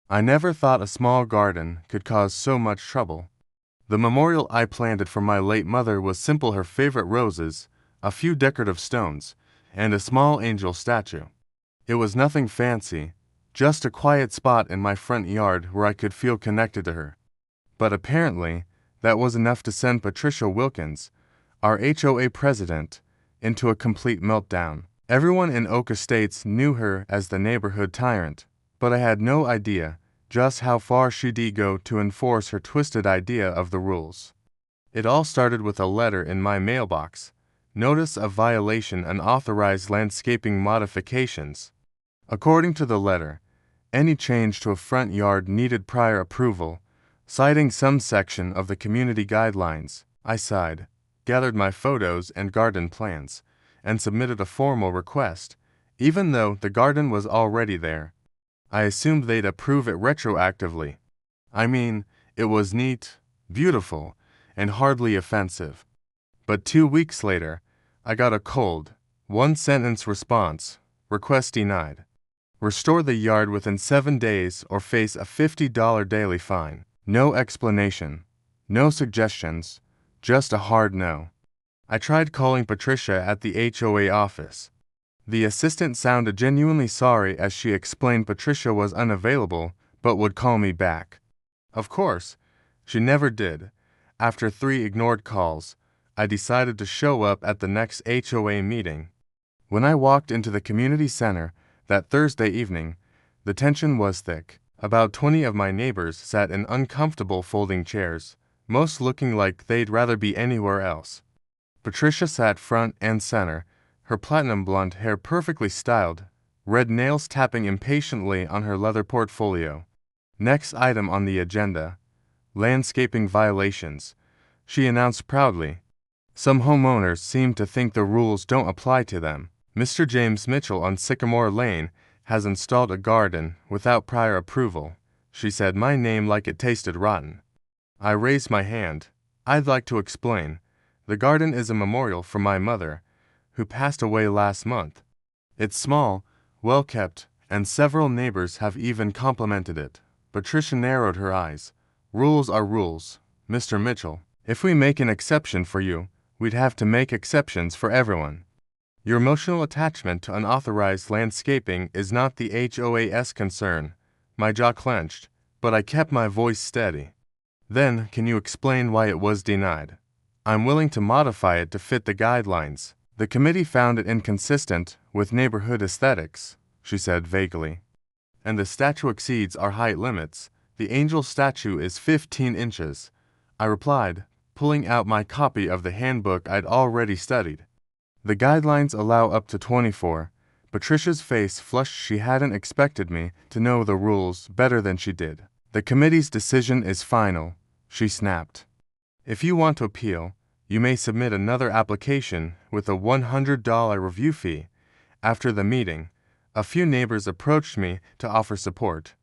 I never thought a small garden could cause so much trouble. The memorial I planted for my late mother was simple: her favorite roses, a few decorative stones, and a small angel statue. It was nothing fancy, just a quiet spot in my front yard where I could feel connected to her. But apparently, that was enough to send Patricia Wilkins, our HOA president, into a complete meltdown. Everyone in Oak Estates knew her as the neighborhood tyrant, but I had no idea just how far she'd go to enforce her twisted idea of the rules. It all started with a letter in my mailbox: notice of violation unauthorized landscaping modifications. According to the letter, any change to a front yard needed prior approval, citing some section of the community guidelines. I sighed, gathered my photos and garden plans, and submitted a formal request, even though the garden was already there. I assumed they'd approve it retroactively. I mean, it was neat, beautiful, and hardly offensive. But 2 weeks later, I got a cold, one-sentence response: request denied. Restore the yard within 7 days or face a $50 daily fine. No explanation, no suggestions, just a hard no. I tried calling Patricia at the HOA office. The assistant sounded genuinely sorry as she explained Patricia was unavailable but would call me back. Of course, she never did. After 3 ignored calls, I decided to show up at the next HOA meeting. When I walked into the community center that Thursday evening, the tension was thick. About 20 of my neighbors sat in uncomfortable folding chairs, most looking like they'd rather be anywhere else. Patricia sat front and center, her platinum blonde hair perfectly styled, red nails tapping impatiently on her leather portfolio. Next item on the agenda: landscaping violations, she announced proudly. Some homeowners seem to think the rules don't apply to them. Mr. James Mitchell on Sycamore Lane has installed a garden without prior approval, she said, my name like it tasted rotten. I raised my hand. I'd like to explain. The garden is a memorial for my mother, who passed away last month. It's small, well-kept, and several neighbors have even complimented it. Patricia narrowed her eyes. Rules are rules, Mr. Mitchell. If we make an exception for you, we'd have to make exceptions for everyone. Your emotional attachment to unauthorized landscaping is not the HOA's concern. My jaw clenched, but I kept my voice steady. Then, can you explain why it was denied? I'm willing to modify it to fit the guidelines. The committee found it inconsistent with neighborhood aesthetics, she said vaguely. And the statue exceeds our height limits. The angel statue is 15 inches. I replied, pulling out my copy of the handbook I'd already studied. The guidelines allow up to 24. Patricia's face flushed. She hadn't expected me to know the rules better than she did. The committee's decision is final, she snapped. If you want to appeal, you may submit another application with a $100 review fee. After the meeting, a few neighbors approached me to offer support.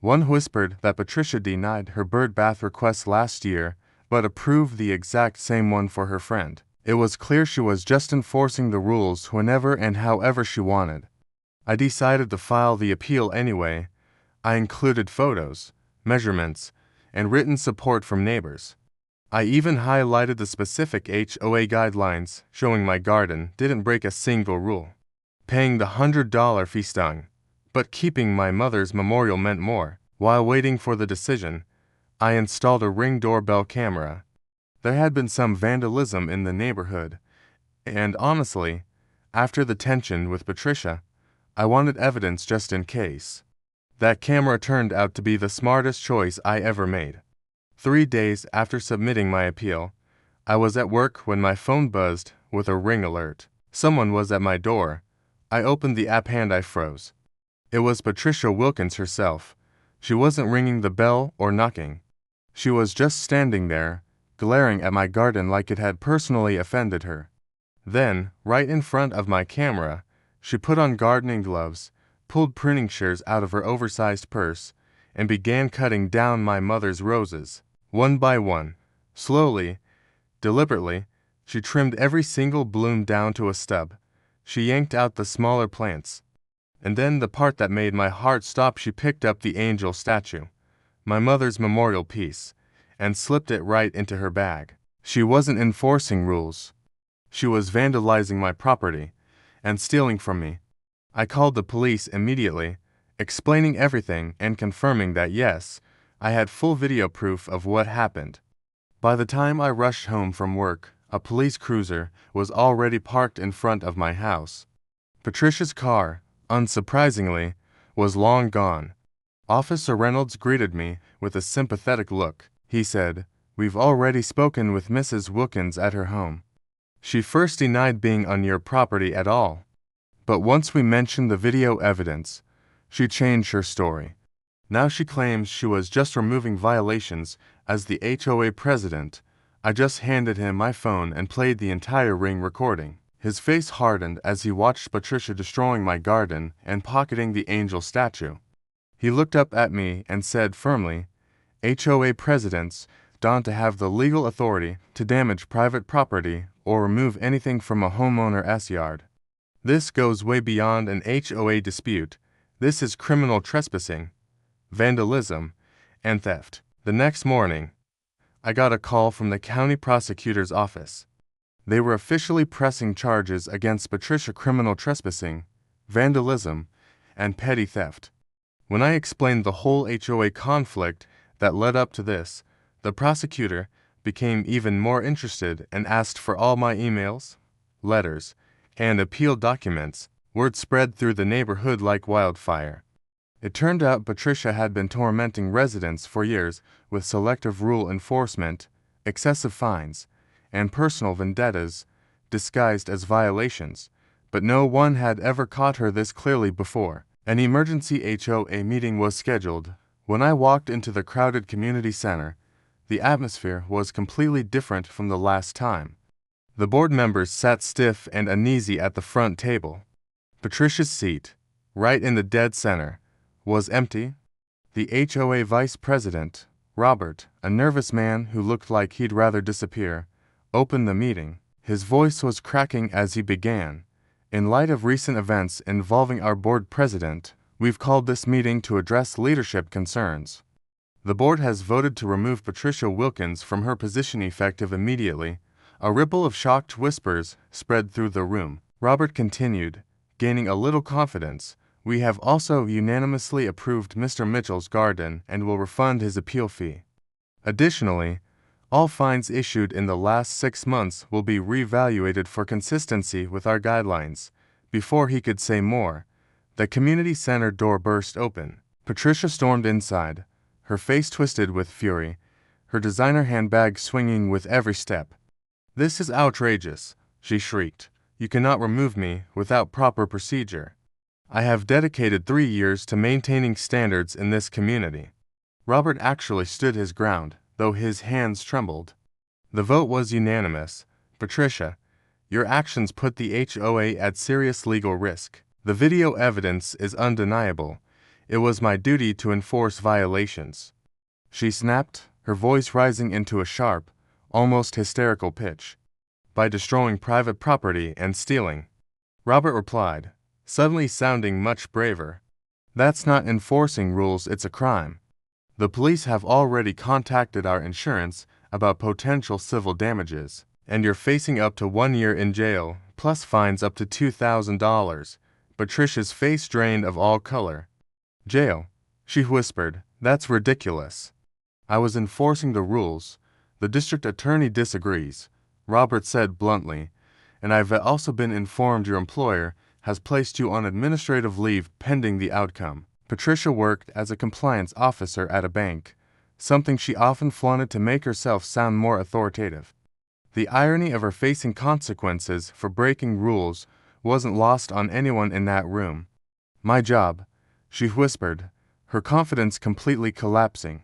One whispered that Patricia denied her bird bath request last year, but approved the exact same one for her friend. It was clear she was just enforcing the rules whenever and however she wanted. I decided to file the appeal anyway. I included photos, measurements, and written support from neighbors. I even highlighted the specific HOA guidelines, showing my garden didn't break a single rule. Paying the $100 fee stung, but keeping my mother's memorial meant more. While waiting for the decision, I installed a Ring doorbell camera. There had been some vandalism in the neighborhood, and honestly, after the tension with Patricia, I wanted evidence just in case. That camera turned out to be the smartest choice I ever made. 3 days after submitting my appeal, I was at work when my phone buzzed with a Ring alert. Someone was at my door. I opened the app and I froze. It was Patricia Wilkins herself. She wasn't ringing the bell or knocking. She was just standing there, glaring at my garden like it had personally offended her. Then, right in front of my camera, she put on gardening gloves, pulled pruning shears out of her oversized purse, and began cutting down my mother's roses. One by one, slowly, deliberately, she trimmed every single bloom down to a stub. She yanked out the smaller plants. And then the part that made my heart stop, she picked up the angel statue, my mother's memorial piece, and slipped it right into her bag. She wasn't enforcing rules. She was vandalizing my property and stealing from me. I called the police immediately, explaining everything and confirming that yes, I had full video proof of what happened. By the time I rushed home from work, a police cruiser was already parked in front of my house. Patricia's car, unsurprisingly, was long gone. Officer Reynolds greeted me with a sympathetic look. He said, "We've already spoken with Mrs. Wilkins at her home. She first denied being on your property at all. But once we mentioned the video evidence, she changed her story. Now she claims she was just removing violations as the HOA president." I just handed him my phone and played the entire ring recording. His face hardened as he watched Patricia destroying my garden and pocketing the angel statue. He looked up at me and said firmly, "HOA presidents don't have the legal authority to damage private property or remove anything from a homeowner's yard. This goes way beyond an HOA dispute. This is criminal trespassing, vandalism, and theft." The next morning, I got a call from the county prosecutor's office. They were officially pressing charges against Patricia: criminal trespassing, vandalism, and petty theft. When I explained the whole HOA conflict that led up to this, the prosecutor became even more interested and asked for all my emails, letters, and appeal documents. Word spread through the neighborhood like wildfire. It turned out Patricia had been tormenting residents for years with selective rule enforcement, excessive fines, and personal vendettas disguised as violations, but no one had ever caught her this clearly before. An emergency HOA meeting was scheduled. When I walked into the crowded community center, the atmosphere was completely different from the last time. The board members sat stiff and uneasy at the front table. Patricia's seat, right in the dead center, was empty. The HOA vice president, Robert, a nervous man who looked like he'd rather disappear, opened the meeting. His voice was cracking as he began. "In light of recent events involving our board president, we've called this meeting to address leadership concerns. The board has voted to remove Patricia Wilkins from her position effective immediately." A ripple of shocked whispers spread through the room. Robert continued, gaining a little confidence. "We have also unanimously approved Mr. Mitchell's garden and will refund his appeal fee. Additionally, all fines issued in the last 6 months will be reevaluated for consistency with our guidelines." Before he could say more, the community center door burst open. Patricia stormed inside, her face twisted with fury, her designer handbag swinging with every step. "This is outrageous," she shrieked. "You cannot remove me without proper procedure. I have dedicated 3 years to maintaining standards in this community." Robert actually stood his ground, though his hands trembled. The vote was unanimous. "Patricia, your actions put the HOA at serious legal risk. The video evidence is undeniable. It was my duty to enforce violations," she snapped, her voice rising into a sharp, almost hysterical pitch. "By destroying private property and stealing." Robert replied, suddenly sounding much braver. "That's not enforcing rules, it's a crime. The police have already contacted our insurance about potential civil damages, and you're facing up to 1 year in jail, plus fines up to $2,000. Patricia's face drained of all color. "Jail," she whispered. "That's ridiculous. I was enforcing the rules. The district attorney disagrees," Robert said bluntly, "and I've also been informed your employer has placed you on administrative leave pending the outcome." Patricia worked as a compliance officer at a bank, something she often flaunted to make herself sound more authoritative. The irony of her facing consequences for breaking rules wasn't lost on anyone in that room. "My job," she whispered, her confidence completely collapsing.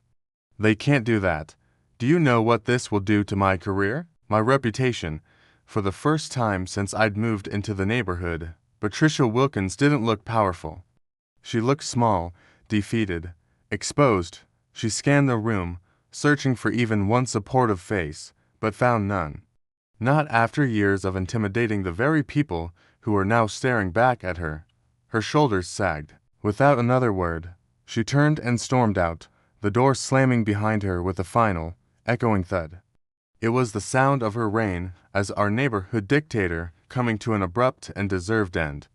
"They can't do that. Do you know what this will do to my career? My reputation?" For the first time since I'd moved into the neighborhood, Patricia Wilkins didn't look powerful. She looked small, defeated, exposed. She scanned the room, searching for even one supportive face, but found none. Not after years of intimidating the very people who were now staring back at her. Her shoulders sagged. Without another word, she turned and stormed out, the door slamming behind her with a final, echoing thud. It was the sound of her reign as our neighborhood dictator coming to an abrupt and deserved end.